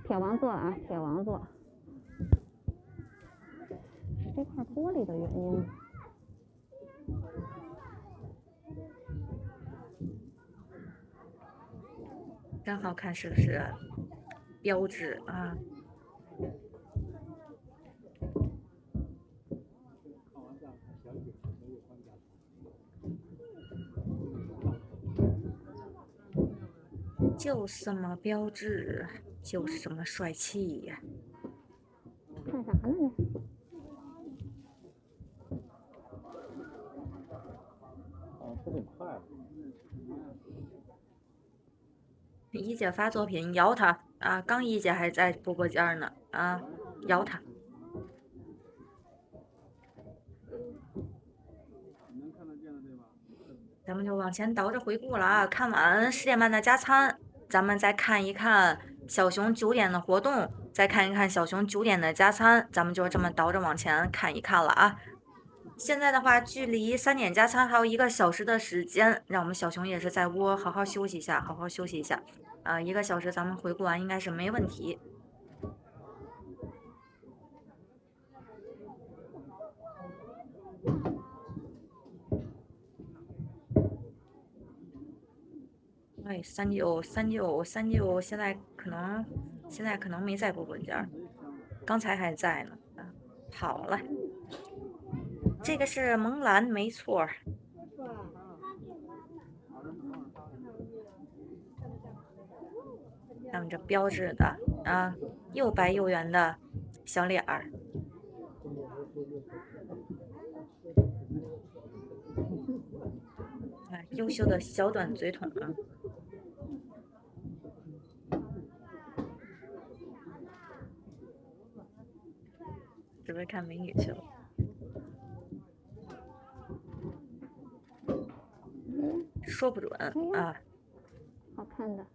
铁王座啊，铁王座，是这块玻璃的原因。真好看，是不是？标志啊。就是这么标致，就是这么帅气呀！看啥呢？这挺快。一姐发作品，摇他啊！刚一姐还在播播间呢啊，摇他。咱们就往前倒着回顾了啊！看完10点半的加餐，咱们再看一看小熊9点的活动，再看一看小熊9点的加餐，咱们就这么倒着往前看一看了啊！现在的话，距离3点加餐还有1个小时的时间，让我们小熊也是在窝好好休息一下，好好休息一下。1个小时咱们回顾完应该是没问题。哎，3939，现在可能没在播播间，刚才还在呢。好了，这个是萌兰，没错。看这标志的啊，又白又圆的小脸儿。优秀的小短嘴筒。是不是看美女去了？说不准啊。好看的。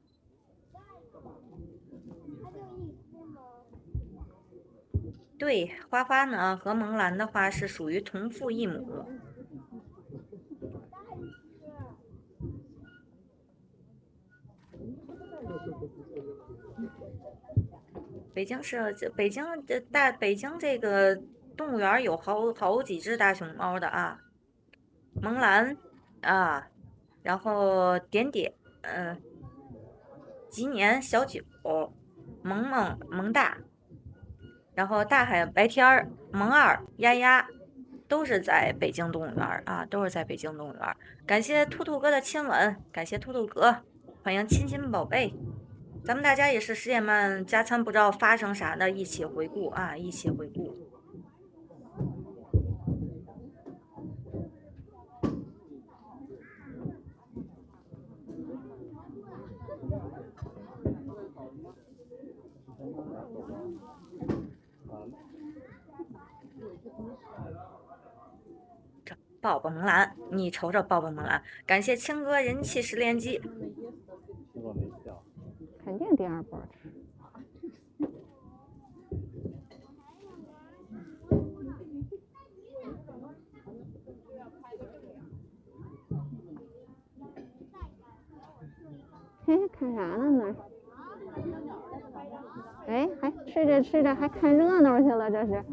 对，花花呢和萌兰的话是属于同父异母。北京这个动物园有好几只大熊猫的啊，萌兰啊，然后点点，吉年小九，萌萌萌大，然后大海白天儿萌二丫丫，都是在北京动物园啊，都是在北京动物园。感谢兔兔哥的亲吻，感谢兔兔哥，欢迎亲亲宝贝。咱们大家也是10点半加餐，不知道发生啥的，一起回顾啊，一起回顾。抱抱萌兰，你瞅瞅抱抱萌兰，感谢青哥人气10连击。肯定第2波吃。嘿，看啥呢那？哎，还吃着吃着还看热闹去了，这是。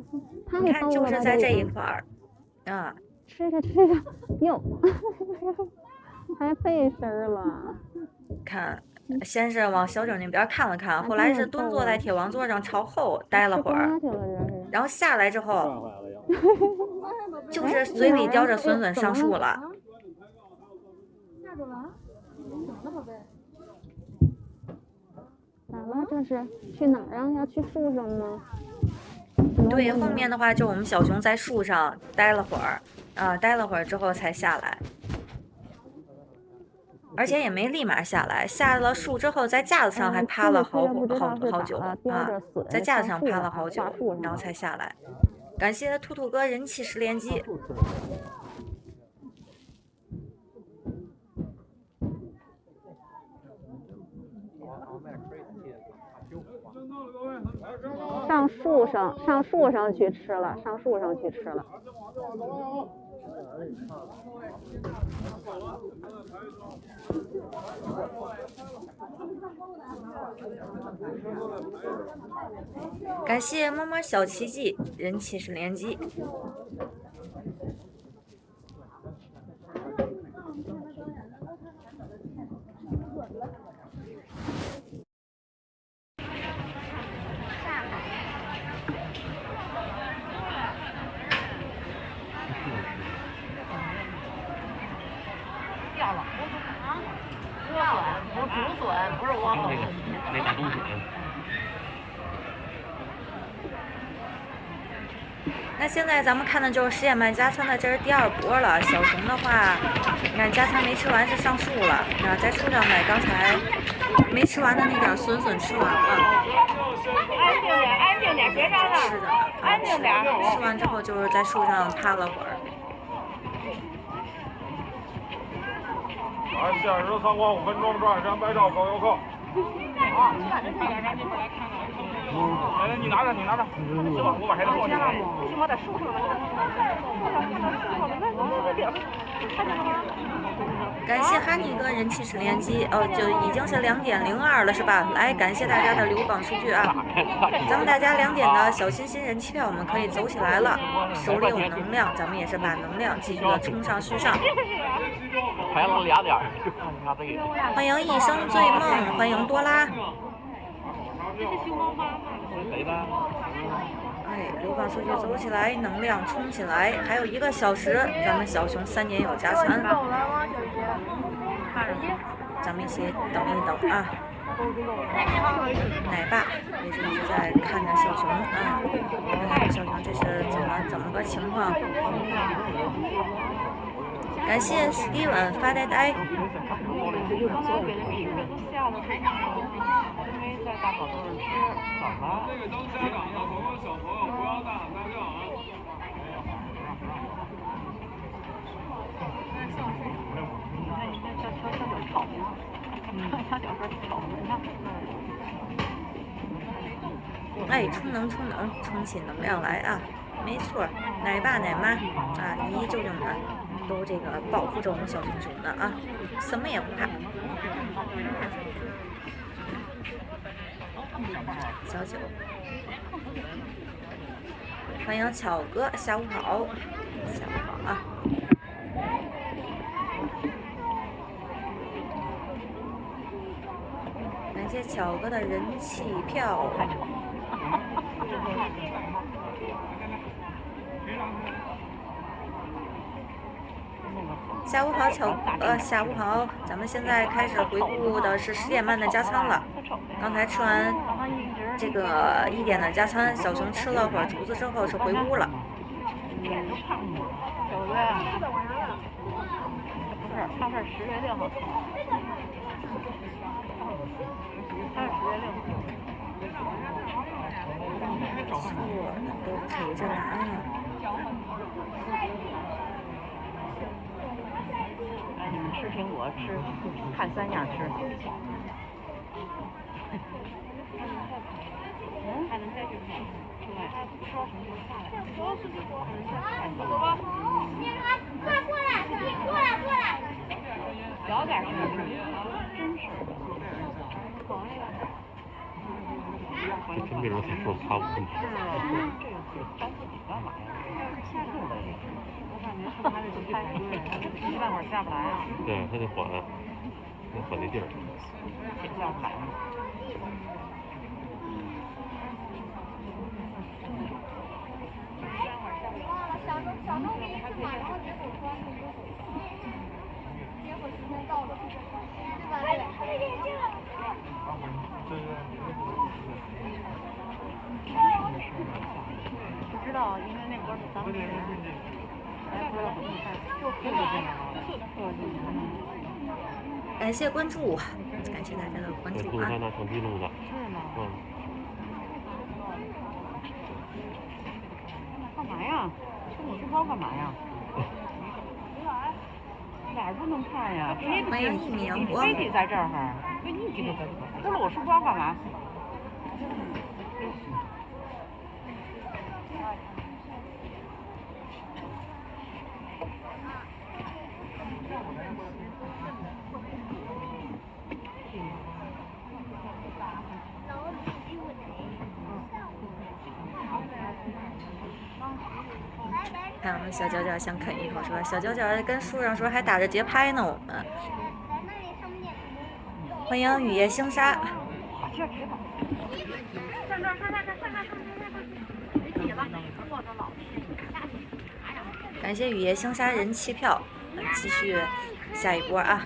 你看，就是在这一块儿，啊。吃着吃着，哟，还背身了。看，先是往小九那边看了看，后来是蹲坐在铁王座上朝后待了会儿，然后下来之后，就是嘴里叼着笋笋上树了。吓着了？怎么了，宝贝？咋了？这是去哪儿啊？要去树上吗？对，后面的话就我们小熊在树上待了会儿，待了会儿之后才下来，而且也没立马下来，下了树之后在架子上还趴了好久啊，在架子上趴了好久，然后才下来。感谢兔兔哥人气10连击。上树上去吃了，上树上去吃了。感谢么么小奇迹，人气是连击。掉了，我竹笋，不是莴笋。那大冬笋。那现在咱们看的就是10点半加餐的，这是第2波了。小熊的话，你看加餐没吃完是上树了，然后在树上买刚才没吃完的那点笋吃完了。安静点，别嚷嚷。是的，安静点。吃完之后就是在树上趴了会儿。限时参观5分钟，抓闪拍照，搞游客。来，你拿着，行吧，我把孩子过去。我在树上感谢哈尼哥人气是连击哦，就已经是2点02了是吧？来，感谢大家的留榜数据啊！咱们大家2点的小心心人气票，我们可以走起来了，手里有能量，咱们也是把能量继续的冲上去上。还了2点。欢迎一生醉梦，欢迎多拉。哎，留榜数据走起来，能量冲起来，还有1个小时，咱们小熊3点有加餐。咱们一起等一等啊。奶爸也是一直在看着小熊啊，看小熊这是怎么个情况？感谢 Steven 发呆呆。哎，充能，充起能量来啊！没错，奶爸奶妈啊，你舅舅们都这个保护着我们小熊熊的啊，什么也不怕。小九，欢迎巧哥，下午好，下午好啊！感谢巧哥的人气票。下午好，巧哥，下午好。咱们现在开始回顾的是10点半的加餐了。刚才吃完这个1点的加餐，小熊吃了会儿竹子之后是回屋了。他是10月6号。他是10月6号。错，都陪着呢啊。你们吃苹果看3样吃。还能再去看？对，说什么下来？走吧。快过来，过来。小点声，真是。真别人才说他5分钟。是啊，这个着自己干嘛呀？下树了这。我感觉他还得开一半会儿下不来啊。对，他得缓那劲儿。也下不来了。小钟给你吃嘛，然后结果说结果时间到了，对吧？他的眼镜了。不知道，因为那会儿当时来说了不太就特别感谢关注，感谢大家的关注啊！他那成绩录的。是吗？嗯。干嘛呀？吃我书包干嘛呀？哪儿不能看呀？欢迎一米阳光。飞机在这儿，飞机在这儿。这裸视光干嘛？看我们小角角想啃一口是吧？小角角跟树上说还打着节拍呢，我们。欢迎雨夜星沙。感谢雨夜星沙人气票，继续下一波啊！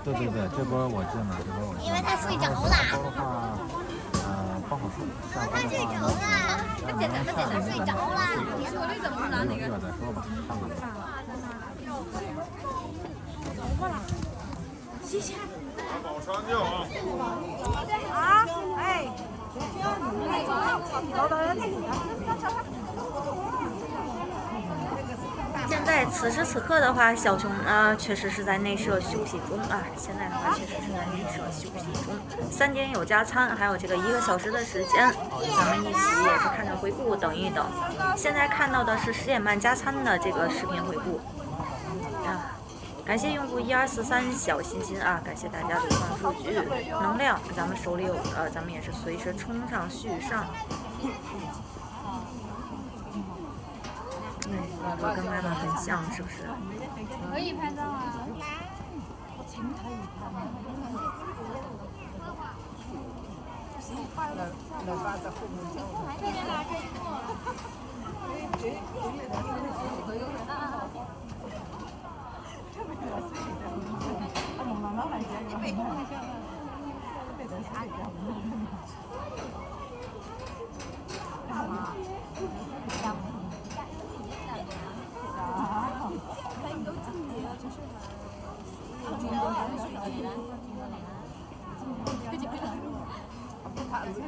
对对对，这波我进了，这波我进了。因为他睡着了。下播的话，不好说。下播的话，他睡着了。一会儿再说吧，看看。谢谢。保上吊啊！啊，哎。现在此时此刻的话，小熊确实是在内设休息中啊。现在的话确实是在内设休息中，3点有加餐，还有这个1个小时的时间，咱们一起也是看着回顾，等一等。现在看到的是10点半加餐的这个视频回顾啊。感谢用户1243小心心啊！感谢大家流放数据能量，咱们手里有咱们也是随时冲上续上。我跟妈妈很像，是不是？可以拍照啊。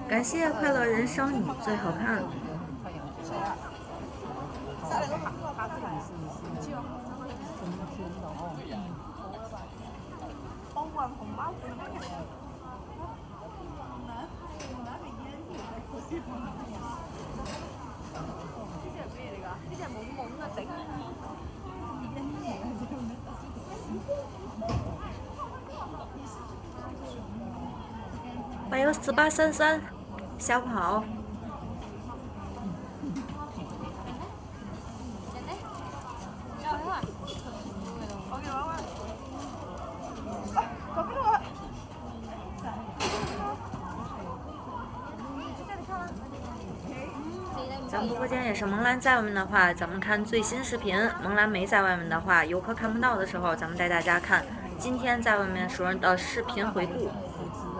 感谢快乐人生你最好看。欢迎4833，下午好。咱们直播间也是，萌兰在外面的话，咱们看最新视频；萌兰没在外面的话，游客看不到的时候，咱们带大家看今天在外面时候的视频回顾。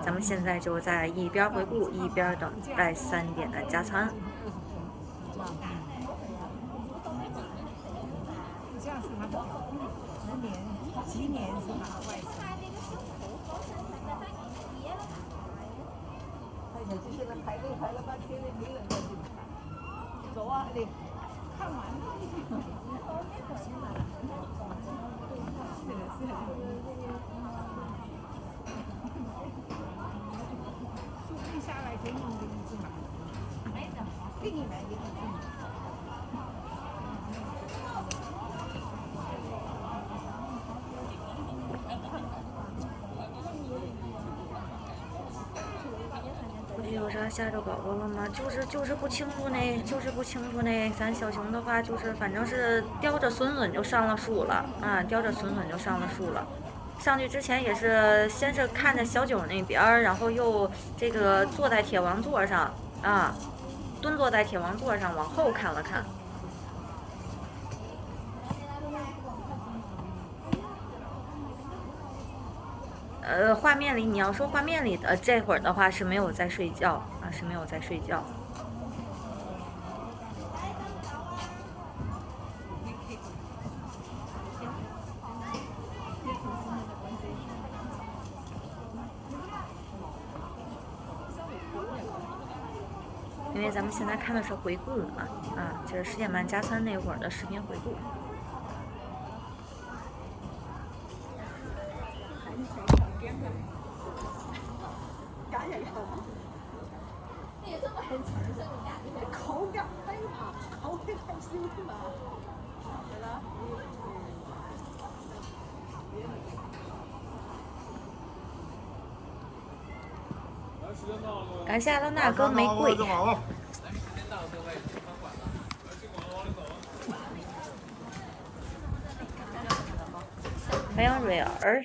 咱们现在就在一边回顾一边等待3点的加餐。这样是吗？能连几年是吧？外省。哎呀，这些人排队排了半天的，没人在这里看。走啊，得看完了。下来给你们一只嘛，给你们一只。不是有啥吓着宝宝了吗？就是不清楚呢，就是不清楚呢。咱小熊的话，就是反正是叼着笋笋就上了树了啊，叼着笋笋就上了树了。上去之前也是先是看着小九那边，然后又这个坐在铁王座上啊，蹲坐在铁王座上往后看了看。画面里你要说画面里的这会儿的话是没有在睡觉啊，是没有在睡觉。因为咱们现在看的是回顾嘛，啊，就是10点半加餐那会儿的视频回顾。口夾低下，口啲係燒嘛，係啦。感谢阿娜哥玫瑰。欢迎瑞儿。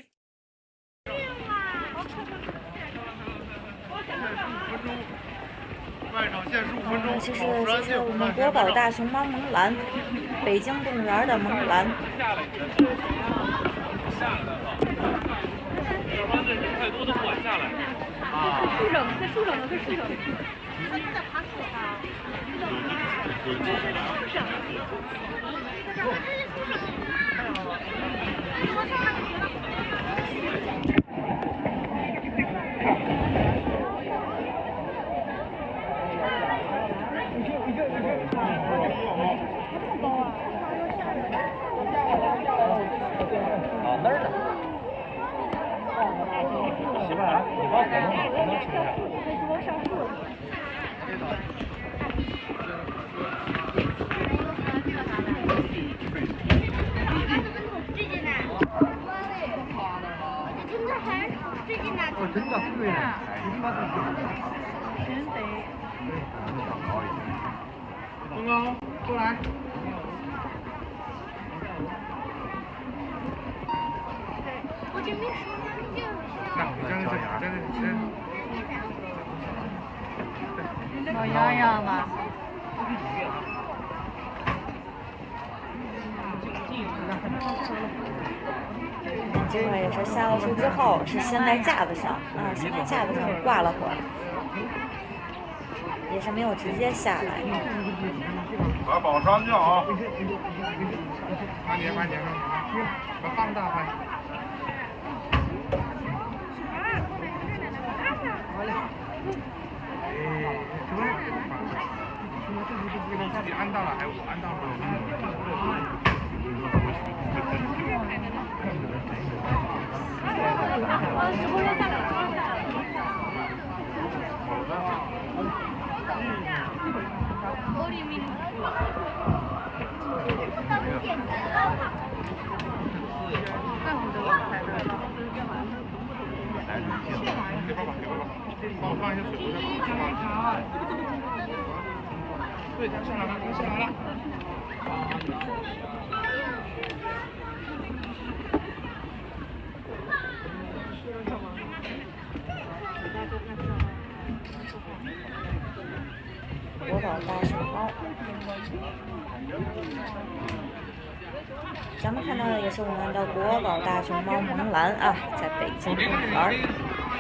这是我们国宝大熊猫萌兰，北京动物园的萌兰。太多都不敢下来。树上，在树上呢，在树上。那儿呢。媳妇儿，你把可能吃一下。我真的特别难猜，你把这个。真的。东哥，过来。我这没说呢，你老洋洋嘛。这个也是下了树之后是先在架子上啊，先在架子上挂了会儿，也是没有直接下来。来保山去啊！慢点，把放大拍。自己按到了，还是我按到了？帮我放一下水，对，他上来了。国宝大熊猫，咱们看到的也是我们的国宝大熊猫萌兰啊，在北京动物园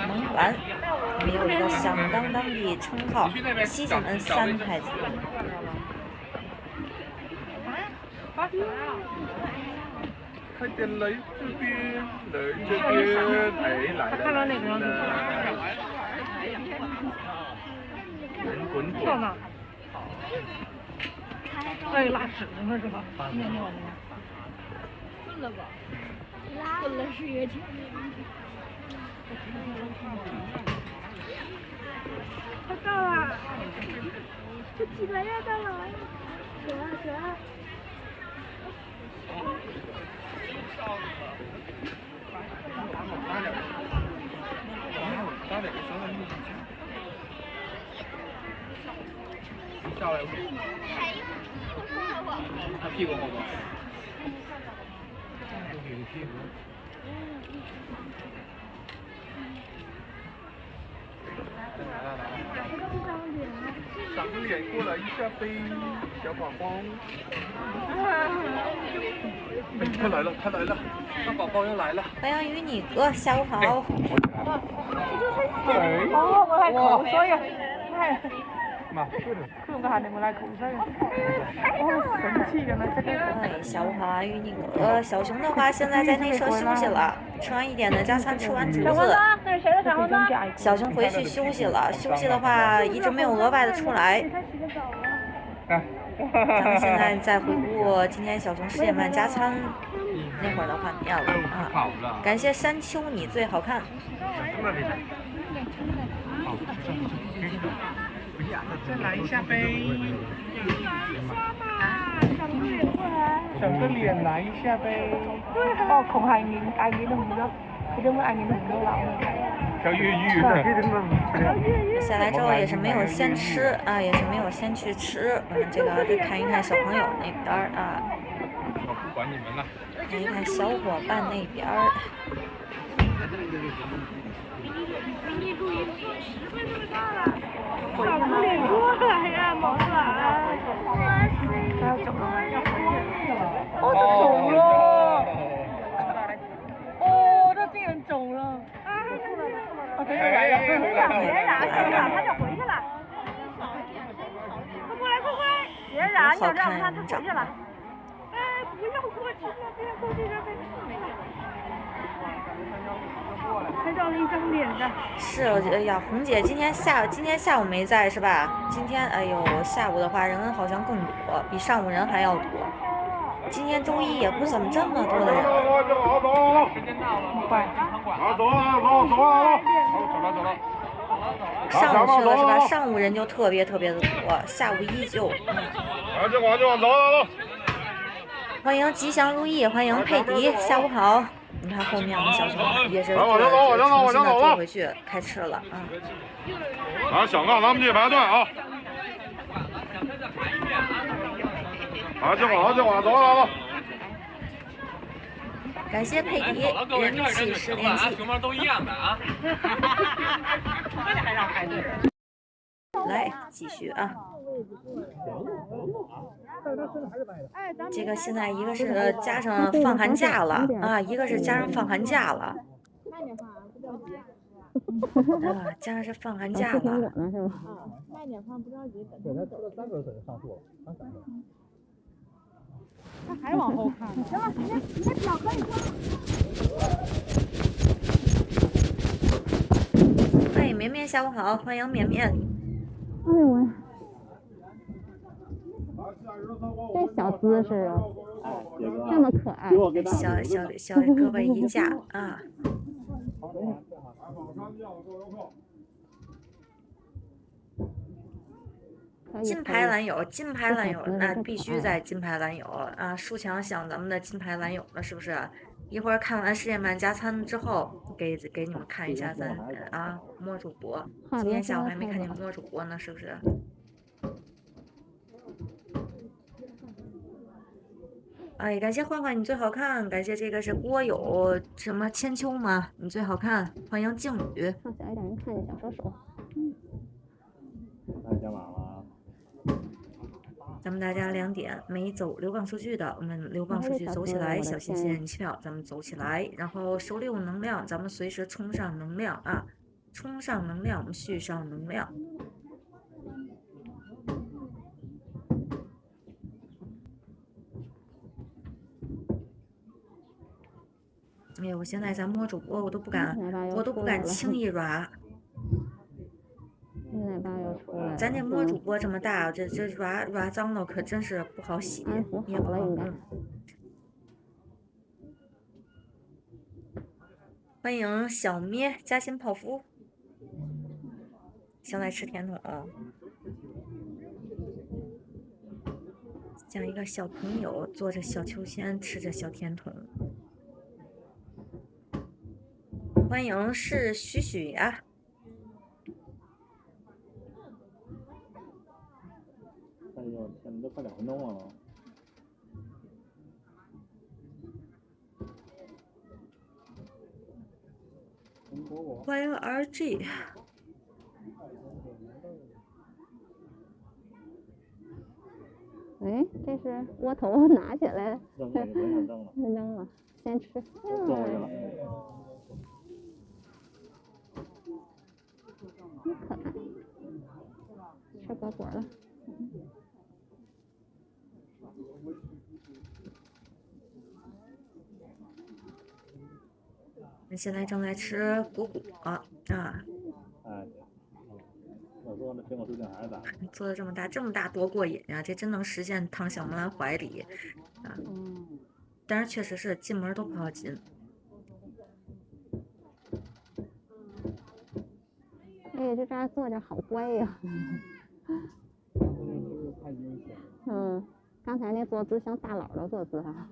萌兰，我们有一个响当当的称号，西直门三太子。快点来这边，来这边，哎，来了。看到那个。人滚滚。到哪？哎，拉屎了是吧？尿尿了。困了吧？困了是也挺。快到了！快起来呀，大佬！走啊！搭点稍微密集些。下来。他屁股后头。屁股。长个脸过来一下呗，小宝宝。他来了，大宝宝要来了。欢迎与你哥，下午好。哦，我来口水啊！妈，看个下你我来口水啊！哦，神气的呢，这个。哎，下午好啊，与你哥。小熊的话现在在内舍休息了，吃完1点的加餐，吃完竹子。小熊回去休息了，休息的话一直没有额外的出来。咱们现在再回顾今天小熊10点半加餐。那会儿的画面了啊。感谢山丘，你最好看。再来一下呗。小个脸来一下呗。哦，恐爱你的名字，你这么爱你的名字了。小越狱。下来之后也是没有先吃啊，也是没有先去吃。这个再看一看小朋友那边啊。我不管你们了。看一看小伙伴那边儿。小不脸过来呀，毛卵！他要走了吗？要回去。哦，他走了。哦，他竟然走了。啊，他又来了。别嚷，他就回去了。快过来，快过来！别嚷，你要让他回去了。哎，不要过去了，不要过去了，拍照了一张脸的。是，哎呀，红姐今天下午没在是吧？今天哎呦，下午的话人好像更多，比上午人还要多。今天周一也不怎么这么多的人。时间到了，快，走了。上午去了是吧？上午人就特别的多，下午依旧。走。欢迎吉祥如意，欢迎佩迪，下午好。你看后面我们小熊也是重新的坐回去开吃了啊。小杠，咱们去排队啊。进馆，走。感谢佩迪人气10连击。熊猫都一样的啊。还让排队。来继续啊。这个现在一个是加上放寒假了啊，一个是加上放寒假了。啊，加上是放寒假了。慢点放不着急，对，他吃了3根粉就上树了，刚3根。他还往后看呢。行了，你表可以说。哎，绵绵下午好，欢迎绵绵。哎呦喂，这小姿势啊，这么可爱。小胳膊一架啊。金牌蓝友，那必须在金牌蓝友啊！书强想咱们的金牌蓝友了，是不是？一会儿看完世界漫加餐之后，给你们看一下咱啊摸主播。今天下午还没看见摸主播呢，是不是？哎，感谢欢欢，你最好看。感谢这个是郭友什么千秋吗？你最好看。欢迎静宇。放小一点人看见小手手。太讲完了。咱们大家2点没走流泵数据的，我们流泵数据走起来，小心心人气票，咱们走起来，然后手里有能量，咱们随时冲上能量啊，冲上能量，我们续上能量。哎呀，我现在在摸主播，我都不敢轻易抓。奶爸又出来了。咱这摸主播这么大，这抓脏了可真是不好洗，也不好弄。欢迎小咩加薪泡芙，想来吃甜筒。像一个小朋友坐着小秋千，吃着小甜筒。欢迎是许许呀。哎呦，天，都快2分钟了。欢迎 RG。哎，这是窝头拿起来，扔了，先吃。坐回去了。真可爱，吃果果了。我现在正在吃果果啊。哎，我说那苹果水晶还是咋？做的这么大多过瘾啊！这真能实现躺小木兰怀里啊！但是确实是进门都不好进。哎，这儿坐着好乖呀。刚才那坐姿像大佬的坐姿哈。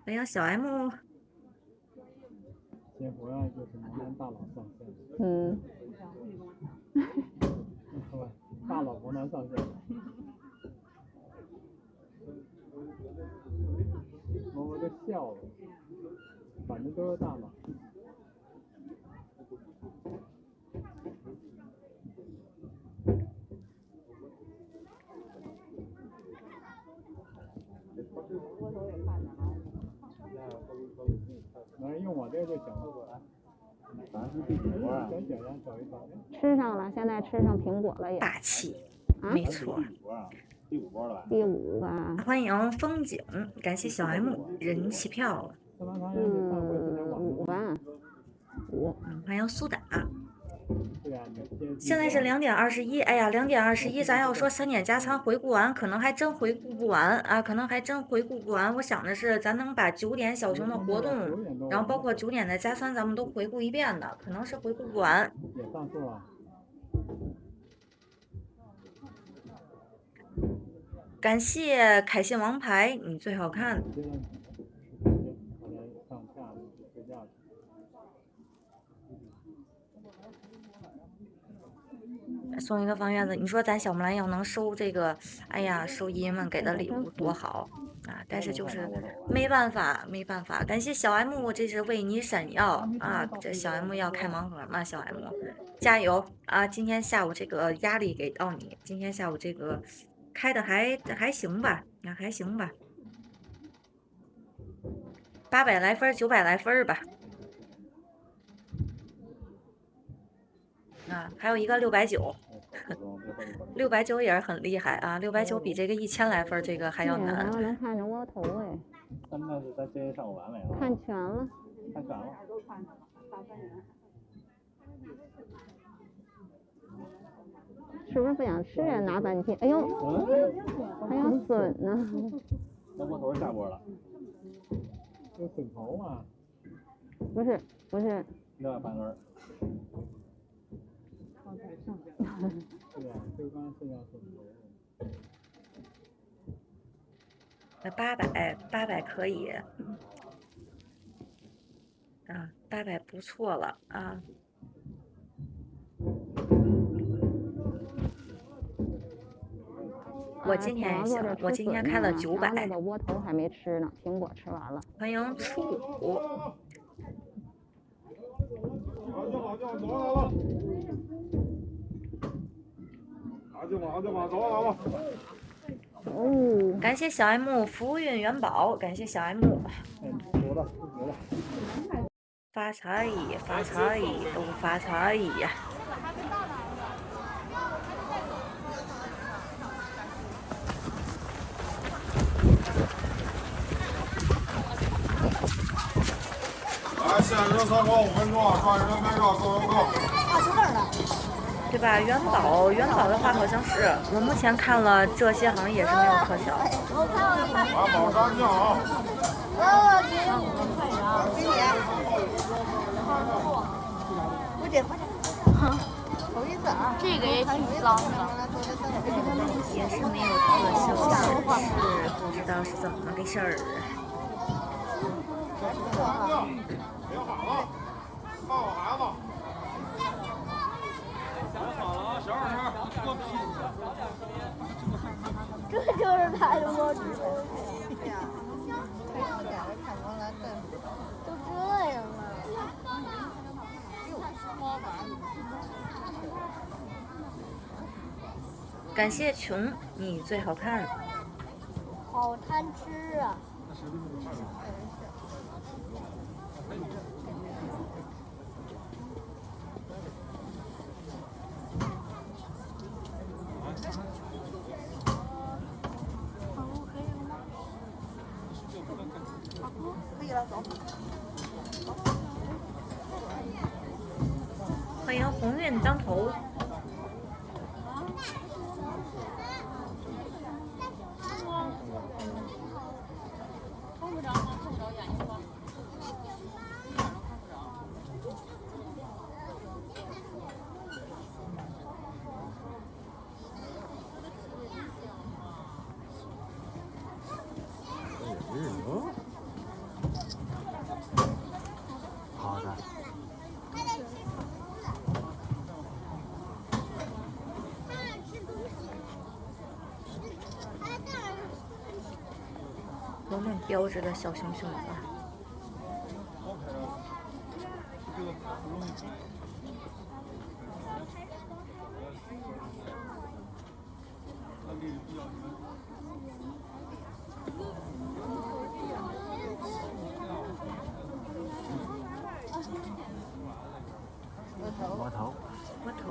欢迎小 M。结果呀，就是男男大佬上线。大佬不能上线。我就笑了，反正都是大佬。能人用我这就行了。咱是第几波啊？吃上了，现在吃上苹果了也。霸气，没错。第五波了吧？第5吧。欢迎风景，感谢小 M 人气票。 5吧，5。欢迎苏打。现在是2点21，哎呀，2点21，咱要说3点加仓回顾完，可能还真回顾不完啊，可能还真回顾不完。我想的是，咱能把9点小熊的活动，然后包括9点的加仓，咱们都回顾一遍的，可能是回顾不完。也上数了。感谢凯信王牌，你最好看。送一个方院子，你说咱小木兰要能收这个，哎呀，收姨们给的礼物多好啊！但是就是没办法，没办法。感谢小 M， 这是为你闪耀啊！这小 M 要开盲盒嘛？小 M 加油啊！今天下午这个压力给到你，今天下午这个开的还行吧？啊，还行吧，800来分，900来分吧。啊，还有一个690，690也是很厉害啊！690比这个1000来分这个还要难。我能看着窝头哎。咱们是在这上午完没有？看全了。看全了。是不是不想吃啊？拿半天，哎呦，还有笋呢。那窝头下锅了。有笋头吗？不是，不是。那半根。对呀，这刚剩下笋头。那800可以。啊，800不错了啊。我今天也行，我今天开了900。的窝头还没吃呢，苹果吃完了。欢迎初五。好就往走吧。哦，感谢小 M 福运元宝，感谢小 M。发财发财都发财呀！来，限时3考5分钟，抓人拍照，各有各。对吧？元宝的话好像是，我目前看了这些好像也是没有特效。把宝山酱啊！不对，不好意思啊，这个也挺脏的，也是没有特效，是不知道是怎么个事儿。别喊了，看好孩子。这就是他的模式。对呀，看光了，都这样了。感谢穷，你最好看。好贪吃啊！可以了，走。欢迎鸿运当头。标志的小熊熊啊。窝头。窝头。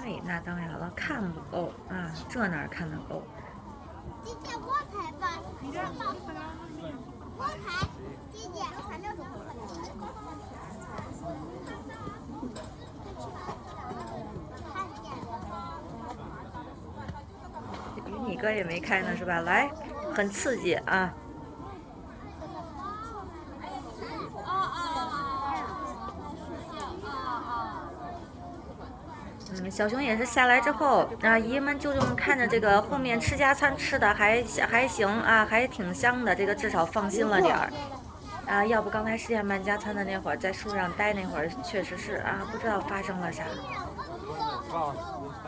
哎，那当然了，看不够啊，这哪看得够？姐姐，我拍吧，我拍，姐姐，你哥也没开呢是吧？来，很刺激啊！小熊也是下来之后啊，姨们就看着这个后面吃加餐吃的还行啊，还挺香的，这个至少放心了点儿啊。要不刚才10点半加餐的那会儿，在树上待那会儿，确实是啊，不知道发生了啥，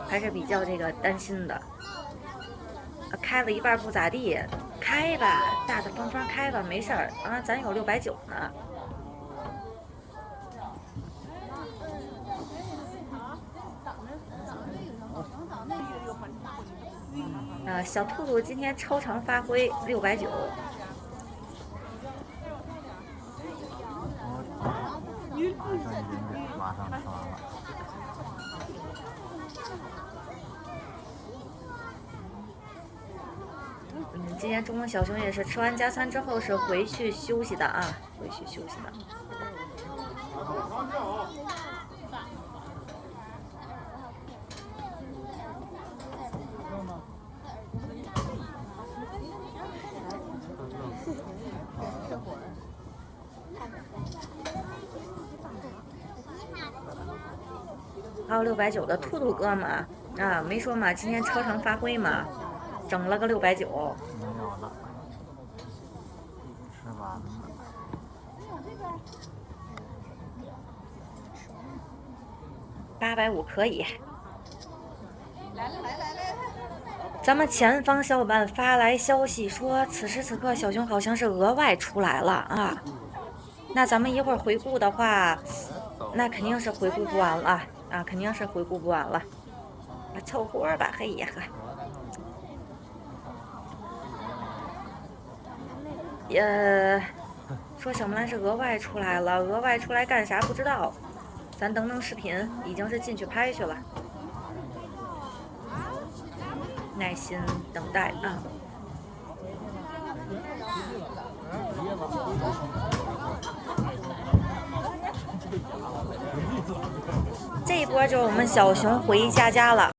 还是比较这个担心的。开了一半不咋地，开吧，大大方方开吧，没事儿啊，咱有690呢。小兔兔今天超常发挥，690。马上吃完了。今天中午小熊也是吃完加餐之后是回去休息的啊，回去休息的。还有690的兔兔哥嘛，啊，没说嘛，今天超常发挥嘛，整了个690。没有了，吃完了。850可以。咱们前方小伙伴发来消息说，此时此刻小熊好像是额外出来了啊。那咱们一会儿回顾的话，那肯定是回顾不完了啊，肯定是回顾不完了。凑合吧，嘿呀呵。说小木兰是额外出来了，额外出来干啥不知道，咱等等视频，已经是进去拍去了，耐心等待啊。这一波就是我们小熊回家了。